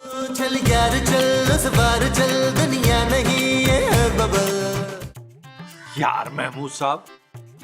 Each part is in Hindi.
चल यार चल इस बार चल दुनिया नहीं ये है बबल। यार महमूद साहब,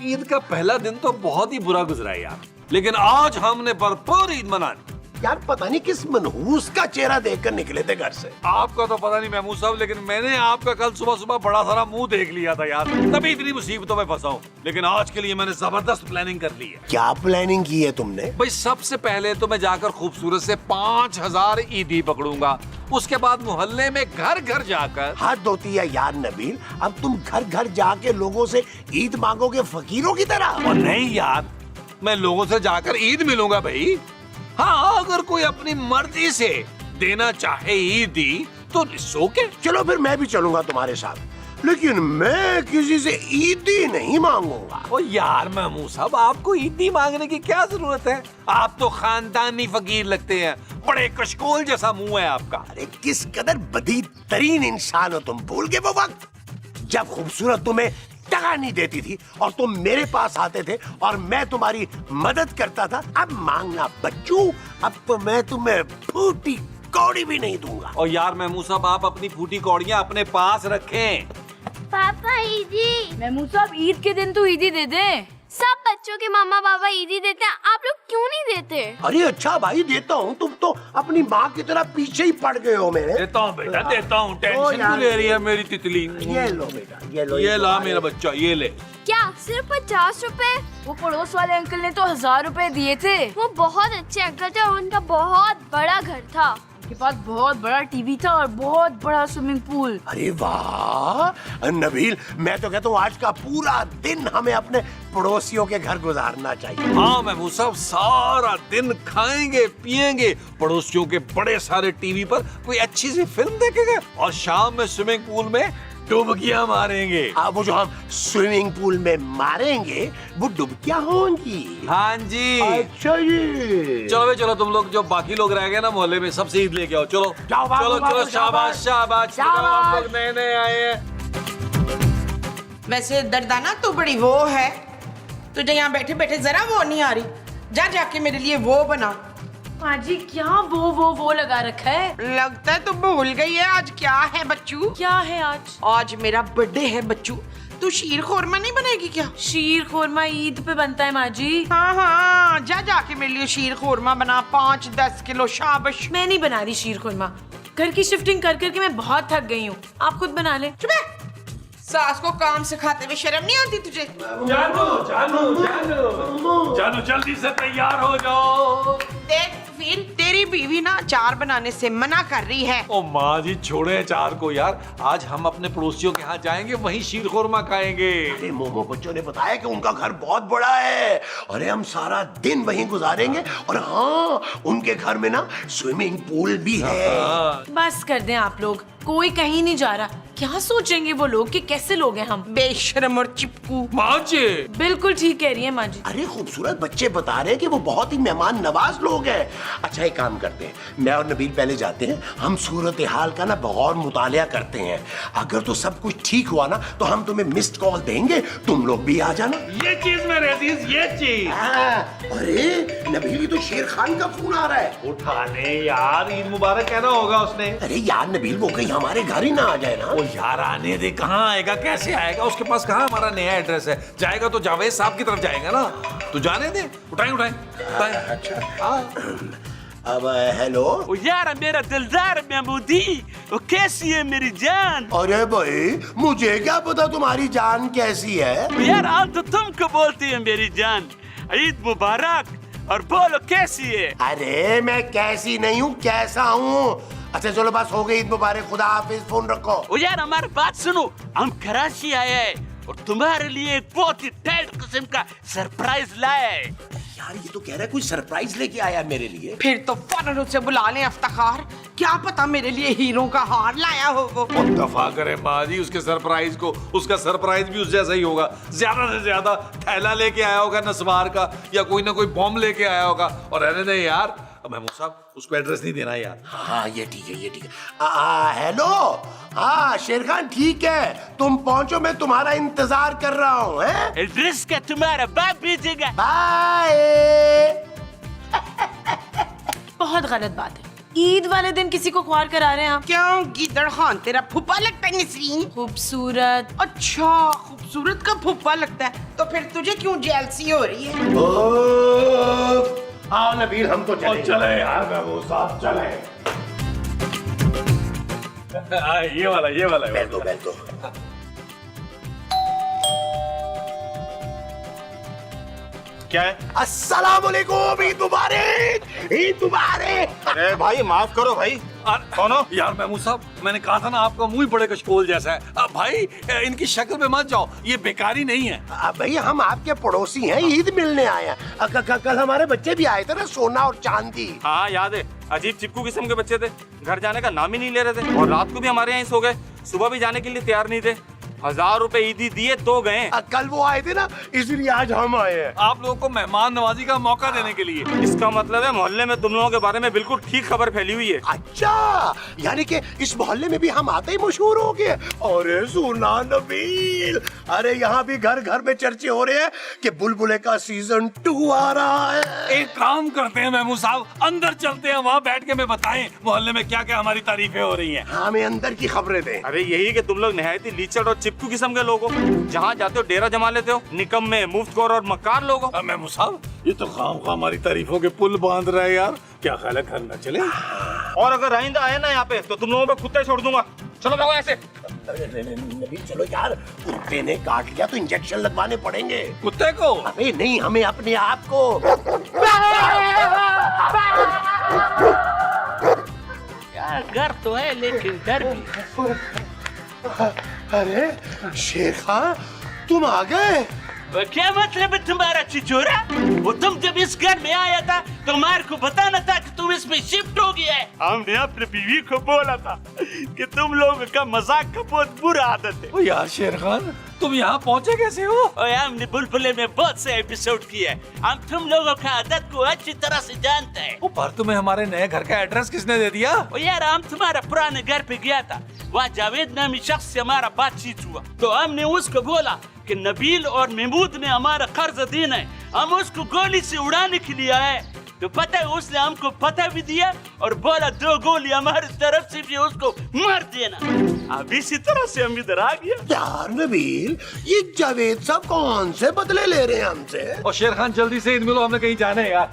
ईद का पहला दिन तो बहुत ही बुरा गुजरा है यार, लेकिन आज हमने भरपूर ईद मनानी। यार पता नहीं किस मनहूस का चेहरा देखकर निकले थे घर से। आपका तो पता नहीं महमूद साहब, लेकिन मैंने आपका कल सुबह सुबह बड़ा सारा मुंह देख लिया था यार, तभी इतनी मुसीबतों में फंसा हूं। लेकिन आज के लिए मैंने जबरदस्त प्लानिंग कर ली है। क्या प्लानिंग की है तुमने? भाई सबसे पहले तो मैं जाकर खूबसूरत से 5000 ईदी पकड़ूंगा। उसके बाद मोहल्ले में घर घर जाकर हाथ धोती है यार नबील, अब तुम घर घर जाके लोगों से ईद मांगोगे फकीरों की तरह? और नहीं यार, मैं लोगों से जाकर ईद मिलूंगा भाई। हाँ, अगर कोई अपनी मर्जी से देना चाहे ईदी तो ओके। चलो फिर मैं भी चलूंगा तुम्हारे साथ, लेकिन मैं किसी से ईदी नहीं मांगूंगा। ओ यार महमूद साहब, आपको ईदी मांगने की क्या जरूरत है? आप तो खानदानी फकीर लगते हैं, बड़े कशकोल जैसा मुंह है आपका। अरे किस कदर बदी तरीन इंसान हो तुम, भूल गए वो वक्त जब खूबसूरत तुम्हें टका नहीं देती थी और तुम मेरे पास आते थे और मैं तुम्हारी मदद करता था। अब मांगना बच्चू, अब तो मैं तुम्हें फूटी कौड़ी भी नहीं दूंगा। और यार महमूद साहब, आप अपनी फूटी कौड़ियां अपने पास रखें। पापा ईदी। महमूद साहब, ईद के दिन तो ईदी दे दे। सब बच्चों के मामा पापा ईदी देते हैं, आप लोग क्यों नहीं देते? अरे अच्छा भाई देता हूँ, तुम तो अपनी माँ की तरह पीछे ही पड़ गए हो मेरे। देता हूँ बेटा, देता हूँ। टेंशन क्यों ले रही है मेरी तितली? ये लो बेटा, ये लो, ये ला मेरा बच्चा, ये ले। क्या सिर्फ 50 रुपए? वो पड़ोस वाले अंकल ने तो 1000 रुपए दिए थे। वो बहुत अच्छे अंकल थे और उनका बहुत बड़ा घर था। उनके पास बहुत बड़ा टीवी था और बहुत बड़ा स्विमिंग पूल। अरे वाह नबील, मैं तो कहता हूँ आज का पूरा दिन हमें अपने पड़ोसियों के घर गुजारना चाहिए। हाँ महमूद साहब, सारा दिन खाएंगे पिएंगे, पड़ोसियों के बड़े सारे टीवी पर कोई अच्छी सी फिल्म देखेंगे और शाम में स्विमिंग पूल में डुबकियां मारेंगे। वो जो हम स्विमिंग पूल में मारेंगे वो डुबकियां होंगी। हाँ जी। अच्छा जी। चलो भाई चलो, तुम लोग जो बाकी लोग रह गए ना मोहल्ले में, सबसे ईद लेके आओ। चलो जाओ, बाबू, चलो बाबू, चलो, शाबाश शाबाश। हम लोग नए नए आए हैं। वैसे दर्दाना तो बड़ी वो है, तुझे यहाँ बैठे बैठे जरा वो नहीं आ रही? जा जाके मेरे लिए वो बना। माँ जी, क्या वो लगा रखा है? लगता है तू भूल गई है आज क्या है बच्चू। क्या है आज? आज मेरा बर्थडे है बच्चू, तू शीर खोरमा नहीं बनेगी क्या? शीर खोरमा ईद पे बनता है माँ जी। हाँ, जा जाके मेरे लिए शीर खोरमा बना 5-10 किलो। शाबाश। मैं नहीं बना रही शीर खोरमा, घर की शिफ्टिंग कर करके मैं बहुत थक गई हूँ, आप खुद बना ले। चुप है। सास को काम सिखाते हुए शर्म नहीं आती तुझे? जानू जानू जानू जानू, जल्दी से तैयार हो जाओ। देख फिर तेरी बीवी ना अचार बनाने से मना कर रही है। ओ माँ जी, छोड़े अचार को यार, आज हम अपने पड़ोसियों के यहाँ जाएंगे, वहीं शीर खोरमा खाएंगे। अरे मोमो बच्चों ने बताया कि उनका घर बहुत बड़ा है। अरे हम सारा दिन वहीं गुजारेंगे और हाँ, उनके घर में ना स्विमिंग पूल भी है। बस कर दें आप लोग, कोई कहीं नहीं जा रहा। क्या सोचेंगे वो लोग कि कैसे लोग हैं हम? बेशर्म और चिपकू। माँ जी बिल्कुल ठीक कह रही है माँ जी। अरे खूबसूरत बच्चे बता रहे हैं कि वो बहुत ही मेहमान नवाज लोग हैं। अच्छा एक काम करते हैं, मैं और नबील पहले जाते हैं, हम सूरत हाल का ना बगौर मुतालिया करते हैं। अगर तो सब कुछ ठीक हुआ ना तो हम तुम्हें मिस्ड कॉल देंगे, तुम लोग भी आ जाना। ये चीज मेरे अजीज, ये चीज। अरे नबील तो शेर खान का फोन आ रहा है। उठा ले यार, ईद मुबारक कहना होगा उसने। अरे यार नबील वो कहीं हमारे घर ही ना आ जाए ना। ओ यार आने दे, कहाँ आएगा, कैसे आएगा? उसके पास कहाँ हमारा नया एड्रेस है? जाएगा तो जावेद साहब की तरफ जाएगा ना। तू जाने दे, उठाएं उठाएं। अच्छा अब हेलो। ओ यार मेरा दिलदार महमूदी, वो कैसी है मेरी जान? अरे भाई मुझे क्या पता तुम्हारी जान कैसी है। यार आज तो तुमको बोलती है मेरी जान। ईद मुबारक, और बोलो कैसी है? अरे मैं कैसी नहीं हूँ, कैसा हूँ। अच्छा चलो बस हो गई, ईद मुबारक, खुदा हाफिज, फोन रखो। ओ यार हमारी बात सुनो, हम कराची आए हैं और तुम्हारे लिए एक बहुत ही टाइट किस्म का सरप्राइज लाए हैं। यार ये तो कह रहा है कोई सरप्राइज लेके आया मेरे लिए। फिर तो फौरन उसे बुला लें अफ्तार, क्या पता मेरे लिए हीरो का हार लाया हो वो। दफा करे माँ जी उसके सरप्राइज को, उसका सरप्राइज भी उस जैसा ही होगा। ज्यादा से ज्यादा थैला लेके आया होगा नस्वार का, या कोई ना कोई बॉम्ब लेके आया होगा। और रहने दे यार महमूद साहब, उसको एड्रेस नहीं देना यार। हाँ ये ठीक है, ये ठीक है। हेलो, हाँ शेर खान ठीक है, तुम पहुंचो, मैं तुम्हारा इंतजार कर रहा हूँ। एड्रेस का तुम्हारा बाप भेजेगा। बाय। बहुत गलत बात है, ईद वाले दिन किसी को ख्वार करा रहे हैं आप? क्यों गिदड़ खान तेरा फूफा लगता है नसरीन? खूबसूरत। अच्छा खूबसूरत का फूफा लगता है तो फिर तुझे क्यों जेलसी हो रही है? आओ नबील, हम तो चले यार महबूब साहब, चले। ये वाला बैठ दो। क्या है? अस्सलाम वालेकुम, ईद मुबारक, ईद मुबारक। अरे भाई माफ करो भाई। कौन हो? यार महमूद साहब, मैंने कहा था ना आपका मुंह ही बड़े कशकोल जैसा है। अब भाई इनकी शक्ल पे मत जाओ, ये बेकारी नहीं है। भैया हम आपके पड़ोसी हैं, ईद मिलने आए हैं। कल हमारे बच्चे भी आए थे ना, सोना और चांदी। हाँ याद है, अजीब चिपकू किस्म के बच्चे थे, घर जाने का नाम ही नहीं ले रहे थे और रात को भी हमारे यहाँ सो गए, सुबह भी जाने के लिए तैयार नहीं थे। 1000 रुपए ईदी दिए तो गए। कल वो आए थे ना, इसलिए आज हम आए हैं। आप लोगों को मेहमान नवाजी का मौका देने के लिए। इसका मतलब है मोहल्ले में तुम लोगों के बारे में बिल्कुल ठीक खबर फैली हुई है। अच्छा, यानी कि इस मोहल्ले में भी हम आते ही मशहूर हो गए। अरे सुना नबील, अरे यहाँ भी घर घर में चर्चे हो रहे हैं कि बुलबुले का सीजन 2 आ रहा है। एक काम करते हैं महमूद साहब, अंदर चलते हैं, वहाँ बैठ के मैं बताएं मोहल्ले में क्या क्या हमारी तारीफें हो रही हैं। हमें अंदर की खबरें दें। अरे यही कि तुम लोग निहायती लीचड़ और चिपकू किस्म के लोग हो, जहाँ जाते हो डेरा जमा लेते हो, निकम्मे, मुफ्तखोर और मक्कार लोग हो। महमूद साहब, ये तो खामखा हमारी तारीफों के पुल बांध रहे हैं यार। क्या ख्याल है, घर न चले? और अगर आइंदा आए ना यहाँ पे तो तुम लोगों पे कुत्ते छोड़ दूंगा। चलो जाओ ऐसे। नबील चलो यार, कुत्ते ने काट लिया तो इंजेक्शन लगवाने पड़ेंगे। कुत्ते को? अबे नहीं, हमें अपने आप को। यार घर तो है लेकिन डर भी। अरे शेर खान, तुम आ गए? क्या मतलब है तुम्हारा चिचोरा? वो तुम जब इस घर में आया था तो हमारे को बताना था कि तुम इसमें शिफ्ट हो गया है। हमने अपनी बीवी को बोला था कि तुम लोगों का मजाक का बहुत बुरा आदत है। ओ यार शेर खान, तुम यहाँ पहुँचे कैसे हो? और हमने बुलबुले में बहुत से एपिसोड किए हैं, हम तुम लोगों का आदत को अच्छी तरह से जानते हैं। ओ पर तुम्हें हमारे नए घर का एड्रेस किसने दे दिया? और यार हम तुम्हारा पुराने घर पे गया था, वहाँ जावेद नामी शख्स से हमारा बातचीत हुआ तो हमने उसको बोला कि नबील और महमूद ने हमारा कर्ज देना है, हम उसको गोली से उड़ाने के लिए आए। तो पता है उसने हमको पता भी दिया और बोला 2 गोली हमारी तरफ से भी उसको मार देना। अब इसी तरह से हम इधर आ गया। यार नबील, ये जावेद साहब कौन से बदले ले रहे हैं हमसे? और शेर खान जल्दी से ईद मिलो, हमने कहीं जाना है यार।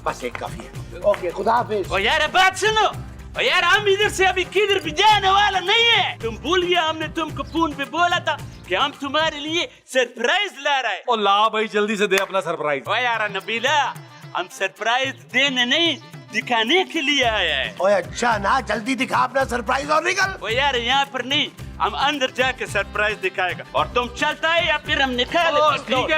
बस एक काफी है। ओके, खुदा हाफिज। और यार बात सुनो, और यार हम इधर से अभी किधर भी जाने वाला नहीं है। तुम भूल गया, हमने तुमको फोन पे बोला था कि हम तुम्हारे लिए सरप्राइज ला रहे हैं। ओ ला भाई, जल्दी से दे अपना सरप्राइज। ओ यार नबीला, हम सरप्राइज देने नहीं दिखाने के लिए आया है। ओए अच्छा ना, जल्दी दिखा अपना सरप्राइज और निकल। ओ यार यहाँ पर नहीं, हम अंदर जाके सरप्राइज दिखाएगा और तुम चलता है या फिर हम निकाले।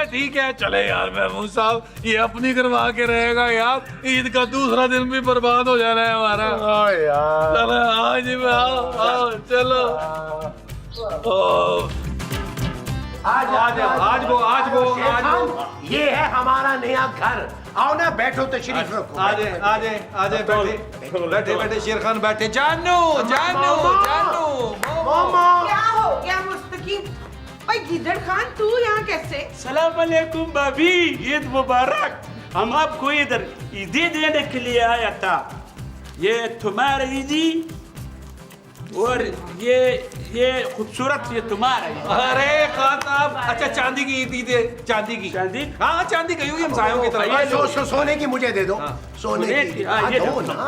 ठीक है, चले यार महमूद साहब, ये अपनी करवा के रहेगा यार। ईद का दूसरा दिन भी बर्बाद हो जाना है हमारा। यार चलो आज में आओ, चलो। आज वो ये है हमारा नया घर। आओ ना, बैठो, तशरीफ रखो। आजे बैठे शेर खान बैठे। जानू मामा, क्या हो गया मुस्तकीम? भाई गिदड़ खान, तू यहाँ कैसे? सलाम अलैकुम भाभी, ईद मुबारक। हम आपको इधर ईदी देने के लिए आया था। ये तुम्हारा ईदी और ये खूबसूरत ये तुम्हारा है। अरे खान साहब, अच्छा चांदी की ईद है? चांदी? हाँ चांदी कही हुई हमसायों की तरफ। सोने की मुझे दे दो। सोने की ये दो दो। ना।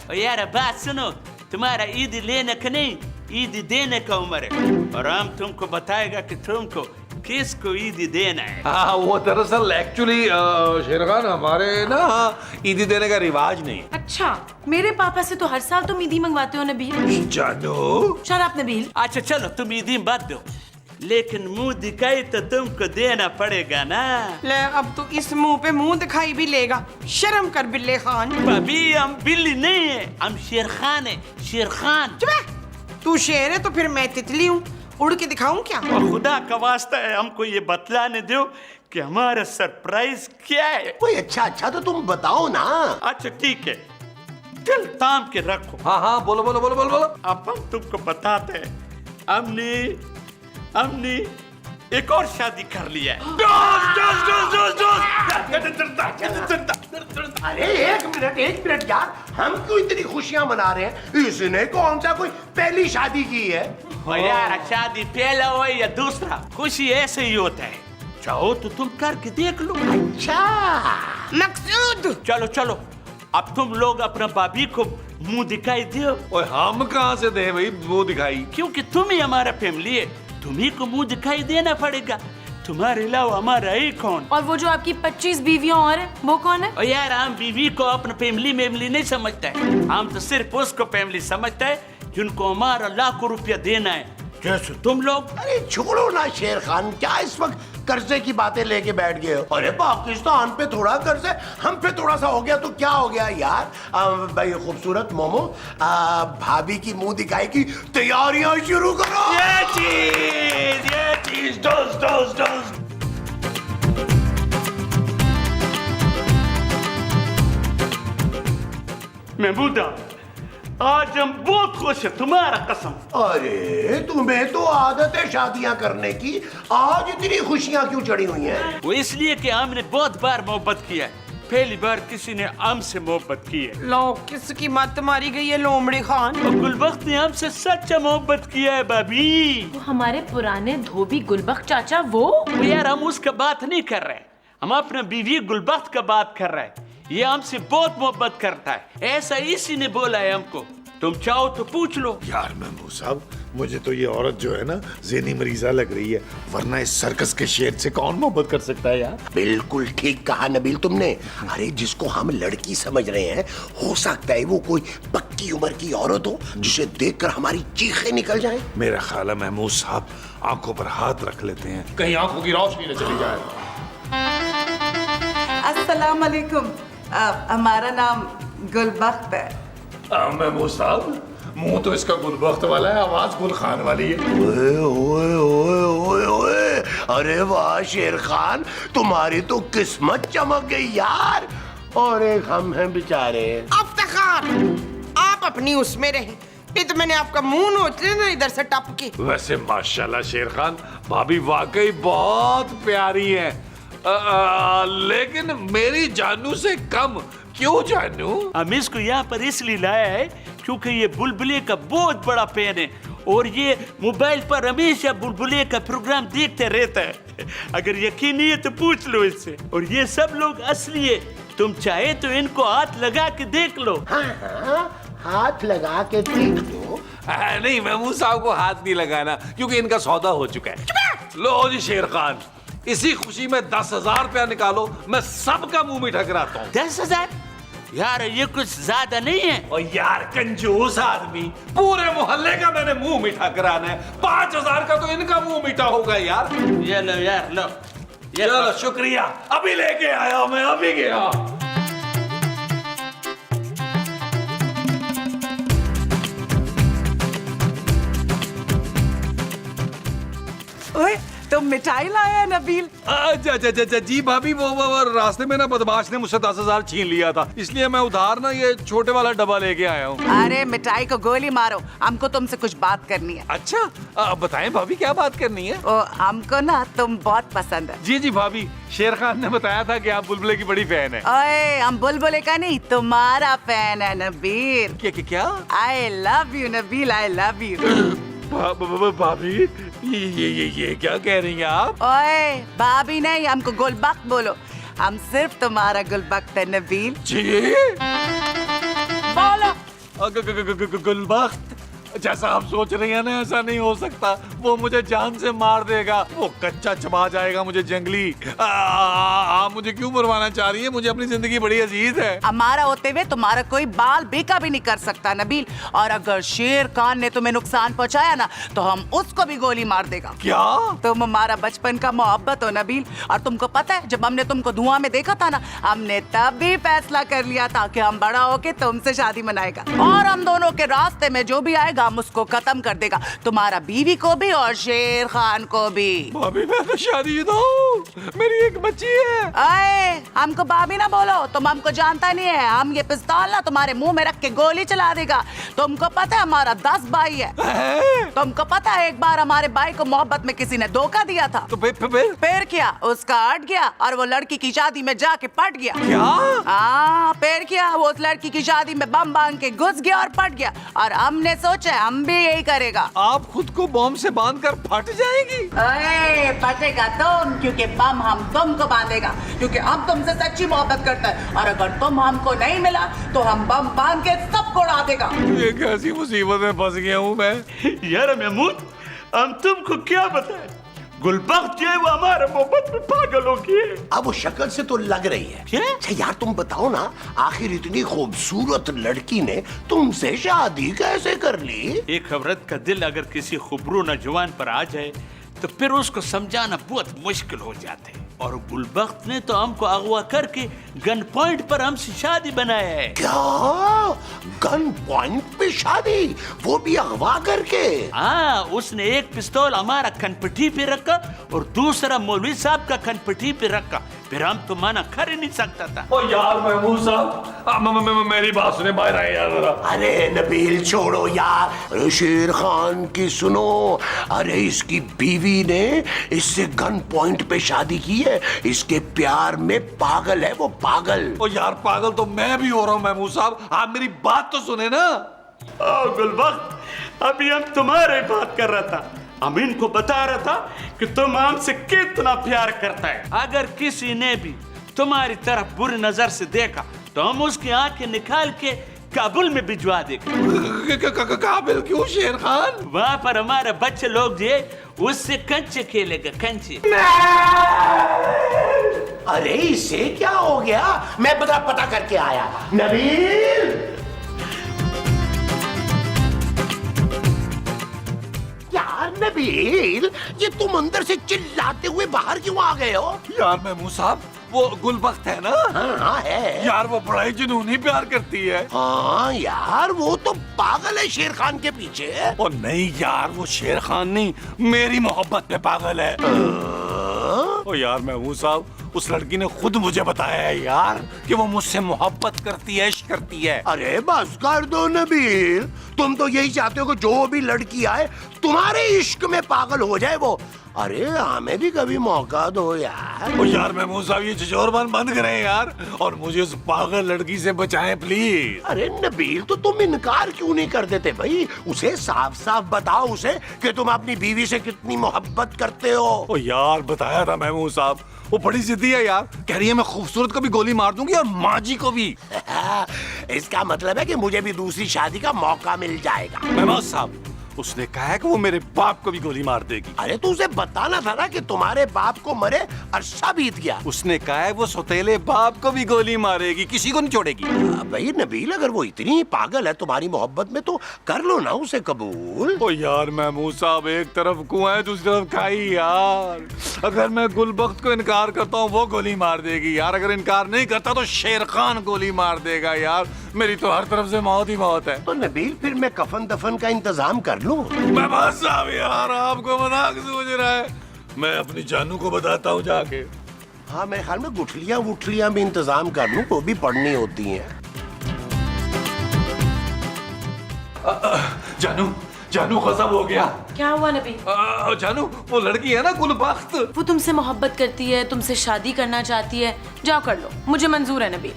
और यार बात सुनो, तुम्हारा ईद लेने का नहीं, ईद देने का उम्र है और हम तुमको बताएगा कि तुमको किसको ईद देना है। हाँ वो दरअसल एक्चुअली शेर खान, हमारे ना ईदी देने का रिवाज नहीं। अच्छा, मेरे पापा से तो हर साल तुम ईदी मंगवाते हो नबील। जानू, शट अप नबील। अच्छा चलो तुम ईदी मत दो, लेकिन मुंह दिखाई तो तुमको देना पड़ेगा ना। ले, अब तो इस मुंह पे मुंह दिखाई भी लेगा। शर्म कर बिल्ले खान। भाभी हम बिल्ली नहीं है, हम शेर खान है, शेर खान। चुप है। तू शेर है तो फिर मैं तितली हूँ, उड़ के दिखाऊं क्या? और खुदा का वास्ता है हमको ये बतलाने दो कि हमारा सरप्राइज क्या है। कोई अच्छा तो तुम बताओ ना। अच्छा ठीक है, दिल थाम के रखो। हाँ बोलो। अब हम तुमको बताते हैं, हमने एक और शादी कर लिया है। अरे एक मिनट यार, हम क्यों इतनी खुशियां मना रहे हैं? इसने कौन सा कोई पहली शादी की है? ओ यार, शादी पहला हो या दूसरा, खुशी ऐसे ही होता है। चाहो तो तुम करके देख लो। अच्छा मकसूद, चलो चलो, अब तुम लोग अपना भाभी को मुंह दिखाई दो। ओए हम कहाँ से दे भाई वो दिखाई? क्योंकि तुम ही हमारा फैमिली है, तुम्ही को मुंह दिखाई देना पड़ेगा। तुम्हारे अलावा हमारा ही कौन? और वो जो आपकी 25 बीवियां और हैं, वो कौन है? और यार, हम बीवी को अपना फैमिली नहीं समझता है। हम तो सिर्फ उसको फैमिली समझता है जिनको हमारा लाखों रुपया देना है, जैसे तुम लोग। अरे छोड़ो ना शेर खान, क्या इस वक्त कर्जे की बातें लेके बैठ गए हो? अरे पाकिस्तान पे थोड़ा कर्ज है, हम पे थोड़ा सा हो गया तो क्या हो गया यार? भाई खूबसूरत मोमो, भाभी की मुंह दिखाई की तैयारियां शुरू करो। ये चीज डोज। महमूदा, आज हम बहुत खुश हैं, तुम्हारा कसम। अरे तुम्हें तो आदत है शादियां करने की, आज इतनी खुशियां क्यों चढ़ी हुई हैं? वो इसलिए कि हमने बहुत बार मोहब्बत किया है, पहली बार किसी ने हमसे मोहब्बत की है। लो किसकी मत मारी गई है लोमड़ी खान। और गुलबख्त ने हमसे सच्चा मोहब्बत किया है भाभी। वो हमारे पुराने धोबी गुलबख्त चाचा, वो यार, हम उसका बात नहीं कर रहे, हम अपने बीवी गुलबख्त का बात कर रहे हैं। ये हमसे बहुत मोहब्बत करता है, ऐसा इसी ने बोला है हमको। तुम चाहो तो पूछ लो। यार महमूद साहब, मुझे तो ये औरत जो है ना ज़हनी मरीजा लग रही है, वरना इस सर्कस के शेर से कौन मोहब्बत कर सकता है यार? बिल्कुल ठीक कहा नबील तुमने। अरे जिसको हम लड़की समझ रहे हैं, हो सकता है वो कोई पक्की उम्र की औरत हो जिसे देखकर हमारी चीखें निकल जाए। मेरा ख्याल है महमूद साहब आंखों पर हाथ रख लेते हैं, कहीं आंखों की रोशनी न चली जाए। अस्सलाम वालेकुम, हमारा नाम गुलबख्त है। महमूद साहब, मुंह तो इसका गुलबख्त वाला है, आवाज गुल खान वाली है। ओए ओए ओए ओए ओए, अरे वाह शेर खान, तुम्हारी तो किस्मत चमक गई यार। और एक हम हैं बेचारे। अफ्तार, आप अपनी उसमें रहे, ये तो मैंने आपका मुंह नोच लिया ना इधर से टप के। वैसे माशाल्लाह शेर खान, भाभी वाकई बहुत प्यारी है, लेकिन मेरी जानू से कम। क्यों जानू? हम इसको यहाँ पर इसलिए लाया है क्योंकि ये बुलबुले का बहुत बड़ा फैन है और ये मोबाइल पर हमेशा बुलबुले का प्रोग्राम देखते रहता है। अगर यकीन नहीं है तो पूछ लो इससे। और ये सब लोग असली है, तुम चाहे तो इनको हाथ लगा के देख लो। हाँ हाँ, हाथ लगा के देख लो। नहीं, महमूद साहब को हाथ नहीं लगाना क्योंकि इनका सौदा हो चुका है। लो जी शेर खान, इसी खुशी में 10,000 रुपया निकालो, मैं सबका मुंह मीठा कराता हूँ। 10,000? यार ये कुछ ज्यादा नहीं है। और यार कंजूस आदमी, पूरे मोहल्ले का मैंने मुंह मीठा कराना है, 5,000 का तो इनका मुंह मीठा होगा यार। ये लो यार, लो ये चलो शुक्रिया, अभी लेके आया, मैं अभी गया। ओए, तुम मिठाई लाया है नबील? जी भाभी, वो रास्ते में ना बदमाश ने मुझसे 10,000 छीन लिया था, इसलिए मैं उधार ना ये छोटे वाला डब्बा लेके आया हूँ। अरे मिठाई को गोली मारो, हमको तुमसे कुछ बात करनी है। अच्छा, बताएं भाभी क्या बात करनी है? ओ, हमको ना तुम बहुत पसंद है। जी भाभी, शेर खान ने बताया था कि आप बुलबुले की बड़ी फैन है। ओए, हम बुलबुले का नहीं, तुम्हारा फैन है नबील। क्या? I love you Nabeel, I love you. भाभी, ये क्या कह रही हैं आप? ओए, भाभी नहीं, हमको गुलबख्त बोलो। हम सिर्फ तुम्हारा गुलबख्त है नबील। जी बोलो। गुलबख्त, जैसा आप सोच रही हैं ना ऐसा नहीं हो सकता, वो मुझे जान से मार देगा, वो कच्चा चबा जाएगा मुझे जंगली। आप मुझे क्यों मरवाना चाह रही है? मुझे अपनी जिंदगी बड़ी अजीज है। हमारा होते हुए तुम्हारा कोई बाल बेका भी नहीं कर सकता नबील, और अगर शेर खान ने तुम्हें नुकसान पहुंचाया ना तो हम उसको भी गोली मार देगा। क्या? तुम हमारा बचपन का मोहब्बत हो नबील, और तुमको पता है जब हमने तुमको धुआं में देखा था ना, हमने तब भी फैसला कर लिया था कि हम बड़ा होके तुमसे शादी मनाएगा, और हम दोनों के रास्ते में जो भी आएगा हम उसको खत्म कर देगा, तुम्हारा बीवी को भी और शेर खान को भी। भाभी मैं तो शादीशुदा हूँ, मेरी एक बच्ची है। अरे हमको भाभी ना बोलो, तुम हमको जानता नहीं है। हम ये पिस्तौल ना तुम्हारे मुंह में रख के गोली चला देगा। तुमको पता है हमारा 10 भाई है। तुमको पता है एक बार हमारे भाई को मोहब्बत में किसी ने धोखा दिया था, तो फिर क्या उसका अट गया और वो लड़की की शादी में जाके पट गया। क्या? हाँ फिर क्या, वो उस लड़की की शादी में बम बांध के घुस गया और पट गया। और हमने सोचा हम भी यही करेगा। आप खुद को बम से बांधकर फट जाएगी? अरे फटेगा तुम, क्योंकि बम हम तुमको बांधेगा, क्योंकि हम तुमसे सच्ची मोहब्बत करते हैं। और अगर तुम हमको नहीं मिला तो हम बम बांध के सबको उड़ा देगा। ये कैसी मुसीबत में फंस गया हूँ मैं। यार महमूद, हम तुमको क्या बताएं, गुलबख्त जो है वो हमारे मोहब्बत में पागल हो गई। अब वो शक्ल से तो लग रही है। क्या? अच्छा यार तुम बताओ ना, आखिर इतनी खूबसूरत लड़की ने तुमसे शादी कैसे कर ली? एक औरत का दिल अगर किसी खूबरू नौजवान पर आ जाए तो फिर उसको समझाना बहुत मुश्किल हो जाता है। और गुलबख्त ने तो हमको अगवा करके गन पॉइंट पर हमसे शादी बनाया है। क्या? गन पॉइंट पे शादी, वो भी अगवा करके? हाँ, उसने एक पिस्तौल हमारा कनपट्टी पे रखा और दूसरा मौलवी साहब का कनपट्टी पे रखा। फिर हम तो मना कर ही नहीं सकता था। ओ यार महमूद साहब, मेरी बात सुने, बाहर आए यार जरा। अरे नबील छोड़ो यार, अरे शेर खान की सुनो। अरे इसकी बीवी ने इससे गन पॉइंट पे शादी की है, इसके प्यार में पागल है वो, पागल। ओ यार पागल तो मैं भी हो रहा हूँ महमूद साहब, आप मेरी बात तो सुने ना। गुलबख्त, अभी हम तुम्हारे बात कर रहा था। अमीन को बता रहा था कि तुम हमसे कितना प्यार करता है। अगर किसी ने भी तुम्हारी तरफ बुरी नजर से देखा तो हम उसकी आंखें निकाल के काबुल में भिजवा देगा। काबिल क्यों शेर खान? वहाँ पर हमारे बच्चे लोग जो उससे कंचे खेलेगा, कंचे। अरे इसे क्या हो गया? मैं पता करके आया। नबील, यार नबील, ये तुम अंदर से चिल्लाते हुए बाहर क्यों आ गए हो? यार महमूद साहब, वो गुलबख्त है ना? हाँ है यार वो बड़ा ही जुनूनी प्यार करती है। हाँ यार, वो तो पागल है शेर खान के पीछे। ओ नहीं यार, वो शेर खान नहीं, मेरी मोहब्बत में पागल है। ओ यार महमूद साहब, उस लड़की ने खुद मुझे बताया है यार कि वो मुझसे मोहब्बत करती है, इश्क करती है। अरे बस कर दो नबील, तुम तो यही चाहते हो कि जो भी लड़की आए तुम्हारे इश्क में पागल हो जाए वो। अरे हमें भी कभी मौका दो यार। ओ यार महमूद साहब, ये झिझोरबान बंद करें यार और मुझे उस पागल लड़की से बचाएं प्लीज। अरे नबील, तो तुम इनकार क्यों नहीं कर देते भाई? उसे साफ साफ बताओ उसे कि तुम अपनी बीवी से कितनी मोहब्बत करते हो। ओ यार बताया था महमूद साहब, वो बड़ी जिद्दी है यार, कह रही है मैं खूबसूरत को भी गोली मार दूंगी और माँ जी को भी। इसका मतलब है कि मुझे भी दूसरी शादी का मौका मिल जाएगा। महमूद साहब, उसने कहा है कि वो मेरे बाप को भी गोली मार देगी। अरे तो उसे बताना था ना कि तुम्हारे बाप को मरे अरसा बीत गया। उसने कहा है वो सौतेले बाप को भी गोली मारेगी, किसी को नहीं छोड़ेगी। भाई नबील, अगर वो इतनी पागल है तुम्हारी मोहब्बत में तो कर लो ना उसे कबूल। ओ यार महमूद साहब, एक तरफ कुआं है दूसरी तरफ खाई यार। अगर मैं गुलबख्त को इनकार करता हूँ वो गोली मार देगी यार, अगर इनकार नहीं करता तो शेर खान गोली मार देगा यार। मेरी तो हर तरफ से मौत ही मौत है। तो नबील फिर मैं कफन दफन का इंतजाम कर लूं। महमूद साहब यार, आपको मजाक सूझ रहा है, मैं अपनी जानू को बताता हूँ जाके। हाँ मेरे ख्याल में गुठलियां वुठलियां भी इंतजाम कर लूं, वो भी पढ़नी होती हैं। जानू, जानू खत्म हो गया। क्या हुआ नबी? जानू, वो लड़की है ना गुलबख्त, वो तुमसे मोहब्बत करती है, तुमसे शादी करना चाहती है। जाओ कर लो, मुझे मंजूर है नबी।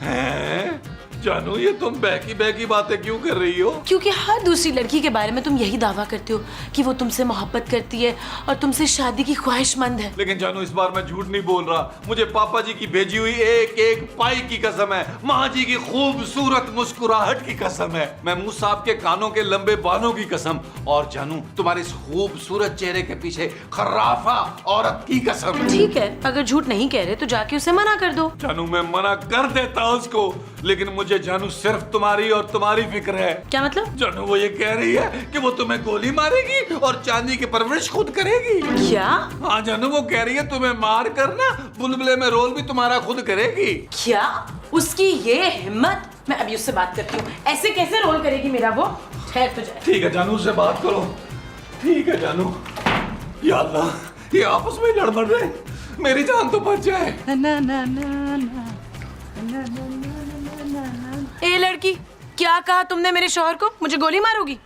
जानू ये तुम बहकी बहकी बातें क्यों कर रही हो? क्योंकि हर दूसरी लड़की के बारे में तुम यही दावा करते हो कि वो तुमसे मोहब्बत करती है और तुमसे शादी की ख्वाहिशमंद है। लेकिन जानू इस बार मैं झूठ नहीं बोल रहा, मुझे पापा जी की भेजी हुई एक एक पाई की कसम है, माँ जी की खूबसूरत मुस्कुराहट की कसम है, महमूद साहब के कानों के लंबे बालों की कसम, और जानू तुम्हारे इस खूबसूरत चेहरे के पीछे खर्राफा औरत की कसम। ठीक है, अगर झूठ नहीं कह रहे तो जाके उसे मना कर दो। जानू मैं मना कर देता उसको, लेकिन मुझे जानू सिर्फ तुम्हारी और तुम्हारी फिक्र है। क्या मतलब? जानू वो ये कह रही है कि वो तुम्हें गोली मारेगी और चांदी की परवरिश खुद करेगी। क्या? हाँ जानू, वो कह रही है तुम्हें मार कर ना बुलबुले में रोल भी तुम्हारा खुद करेगी। क्या? उसकी ये हिम्मत? मैं अभी उससे बात करती हूँ। ऐसे कैसे रोल करेगी मेरा वो? खैर तो जाए। ठीक है जानू, से बात करो। ठीक है जानू। या अल्लाह, ये आपस में लड़ मर रहे, मेरी जान तो बच जाए। ए लड़की, क्या कहा तुमने मेरे शौहर को? मुझे गोली मारोगी?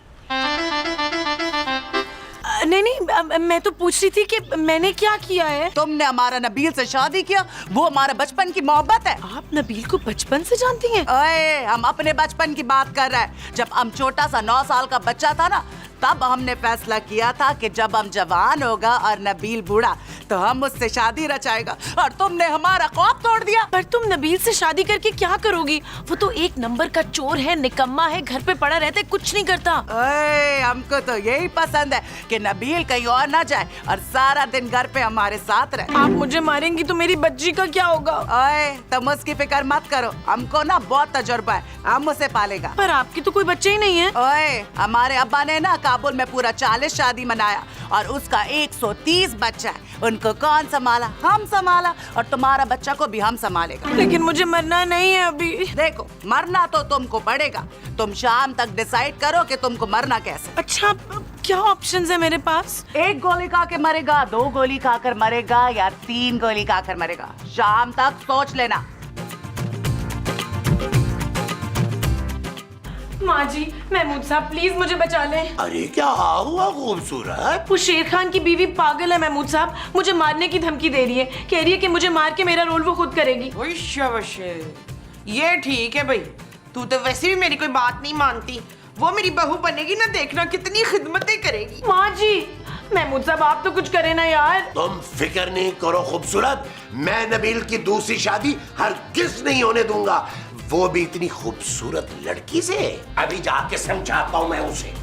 नहीं नहीं, मैं तो पूछ रही थी कि मैंने क्या किया है। तुमने हमारा नबील से शादी किया, वो हमारा बचपन की मोहब्बत है। आप नबील को बचपन से जानती हैं? ओए, हम अपने बचपन की बात कर रहे हैं। जब हम छोटा सा 9 साल का बच्चा था ना, तब हमने फैसला किया था कि जब हम जवान होगा और नबील बूढ़ा तो हम उससे शादी रचाएगा, और तुमने हमारा ख्वाब तोड़ दिया। पर तुम नबील से शादी करके क्या करोगी? वो तो एक नंबर का चोर है, निकम्मा है, घर पे पड़ा रहता है, कुछ नहीं करता। ओए, हमको तो यही पसंद है कि नबील कहीं और ना जाए और सारा दिन घर पे हमारे साथ रहे। आप मुझे मारेंगी तो मेरी बच्ची का क्या होगा? ओए, तुम उसकी फिक्र मत करो, हमको ना बहुत तजुर्बा है, हम उसे पालेगा। पर आपकी तो कोई बच्चे ही नहीं है। ओए, हमारे अब्बा ने ना काबुल में पूरा 40 शादी मनाया और उसका 130 बच्चा है। उनको कौन संभाला? हम संभाला, और तुम्हारा बच्चा को भी हम संभालेगा। लेकिन मुझे मरना नहीं है अभी। देखो, मरना तो तुमको पड़ेगा। तुम शाम तक डिसाइड करो कि तुमको मरना कैसे। अच्छा, क्या ऑप्शंस है मेरे पास? 1 गोली खा के मरेगा, 2 गोली खाकर मरेगा, या 3 गोली खाकर मरेगा। शाम तक सोच लेना। माँ जी, महमूद साहब प्लीज मुझे बचा लें। अरे क्या हुआ खूबसूरत? वो शेर खान की बीवी पागल है महमूद साहब, मुझे मारने की धमकी दे रही है। कह रही है कि मुझे मार के मेरा रोल वो खुद करेगी। ओए शाबाश, ये ठीक है भाई, तू तो वैसे भी मेरी कोई बात नहीं मानती। वो मेरी बहू बनेगी ना, देखना कितनी खिदमतें करेगी। माँ जी, महमूद साहब आप तो कुछ करे ना यार। तुम फिक्र नहीं करो खूबसूरत, मैं नबील की दूसरी शादी हरगिज़ नहीं होने दूंगा, वो भी इतनी खूबसूरत लड़की से। अभी जाके समझाता हूँ मैं उसे।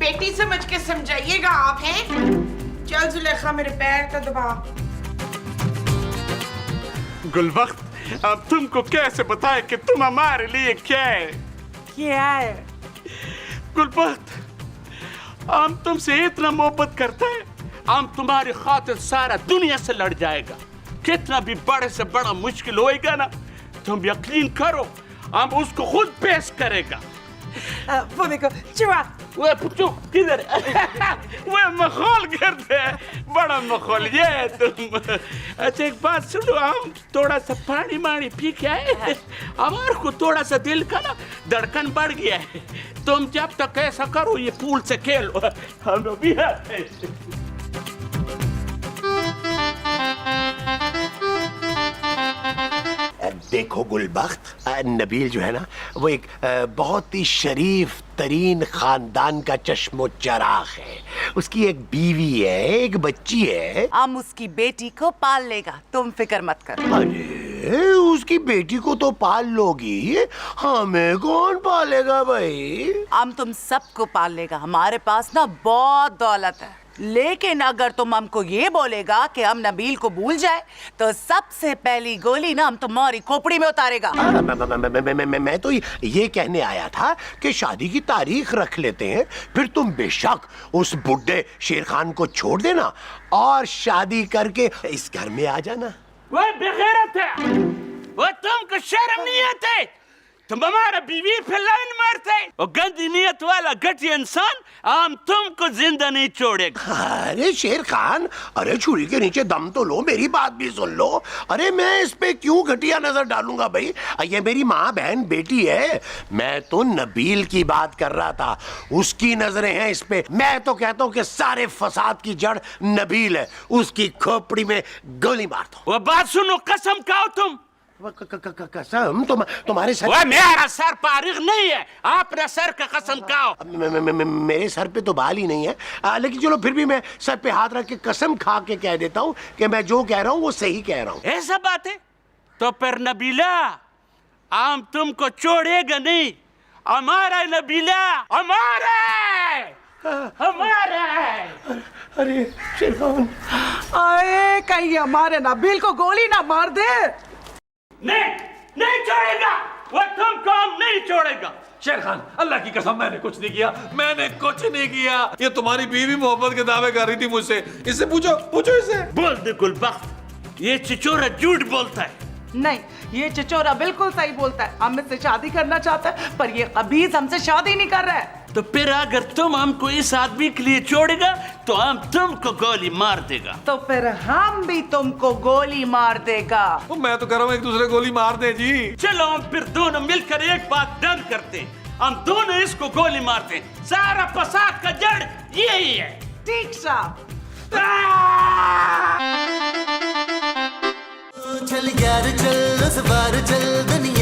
बेटी समझ के समझाइएगा आप, हैं? चल जुलेखा, मेरे पैर तो दबा। गुलबख्त, अब तुमको कैसे बताए कि तुम हमारे लिए क्या है? क्या है? गुलबख्त, हम तुमसे इतना मोहब्बत करते हैं, हम तुम्हारी खातिर सारा दुनिया से लड़ जाएगा। कितना भी बड़े से बड़ा मुश्किल होएगा ना, तुम यकीन करो हम उसको खुद पेश करेगा। वो देखो, चुआ। वो पुच्चू किधर है? वो मखौल करते हैं, बड़ा मखौल ये है तुम। अच्छा एक बात सुनो, हम थोड़ा सा पानी मानी पी के आए, हमारे को थोड़ा सा दिल का ना धड़कन बढ़ गया है। तुम जब तक ऐसा करो, ये पूल से खेलो, हम भी आते हैं। देखो गुलबख्त, नबील जो है ना, वो एक बहुत ही शरीफ तरीन खानदान का चश्मो चराग है। उसकी एक बीवी है, एक बच्ची है। हम उसकी बेटी को पाल लेगा, तुम फिक्र मत करो। अरे उसकी बेटी को तो पाल लोगी, हमें कौन पालेगा भाई? हम तुम सबको पाल लेगा। हमारे पास ना बहुत दौलत है, लेकिन अगर तुम हमको ये बोलेगा कि हम नबील को भूल जाए, तो सबसे पहली गोली ना हम तुम्हारी खोपड़ी में उतारेगा। मैं तो ये कहने आया था कि शादी की तारीख रख लेते हैं, फिर तुम बेशक उस बुड्ढे शेर खान को छोड़ देना और शादी करके इस घर में आ जाना। वो बेगैरत है, वो तुमको शर्म नहीं आती? तुम हमारा बीवी पे लाइन मारते, वो गंदी नियत वाला घटिया इंसान हम तुमको जिंदा नहीं छोड़ेगा। अरे शेर खान, अरे छुरी के नीचे दम तो लो, मेरी बात भी सुन लो। अरे मैं इस पे क्यों घटिया नजर डालूंगा भाई? ये मेरी माँ बहन बेटी है। मैं तो नबील की बात कर रहा था, उसकी नजरें हैं इस पे। मैं तो कहता हूँ कि सारे फसाद की जड़ नबील है, उसकी खोपड़ी में गोली मार दो। वो बात सुनो, कसम खाओ तुम। कसम? तुम्हारे सर? वो मेरा सर पारिग नहीं है, अपने सर का कसम खाओ। मेरे सर पे तो बाल ही नहीं है, लेकिन चलो फिर भी मैं सर पे हाथ रख के कसम खा के कह देता हूँ कि मैं जो कह रहा हूँ वो सही कह रहा हूँ। ऐसा बात है? तो फिर नबीला, हम तुमको छोड़ेगा नहीं। हमारा नबीला, हमारा हमारा। अरे शेर खान, आए कहीं हमारे नबील को गोली ना मार दे। नहीं छोड़ेगा, वो तुमको हम नहीं छोड़ेगा। शेर खान, अल्लाह की कसम मैंने कुछ नहीं किया, मैंने कुछ नहीं किया। ये तुम्हारी बीवी मोहब्बत के दावे कर रही थी मुझसे। इससे पूछो इससे। बोल दे गुलबख्त, ये चिचोरा झूठ बोलता है। नहीं, ये चिचोरा बिल्कुल सही बोलता है। हम इससे शादी करना चाहता है, पर ये कबीज हमसे शादी नहीं कर रहा है। तो फिर अगर तुम हमको इस आदमी के लिए छोड़ेगा तो हम तुमको गोली मार देगा। तो फिर हम भी तुमको गोली मार देगा। मैं तो कह रहा हूँ एक दूसरे गोली मार दे जी। चलो हम फिर दोनों मिलकर एक बात डन करते हैं, हम दोनों इसको गोली मारते हैं। सारा फसाद का जड़ यही है। ठीक साहब। चल यार चल उस बार चल दुनिया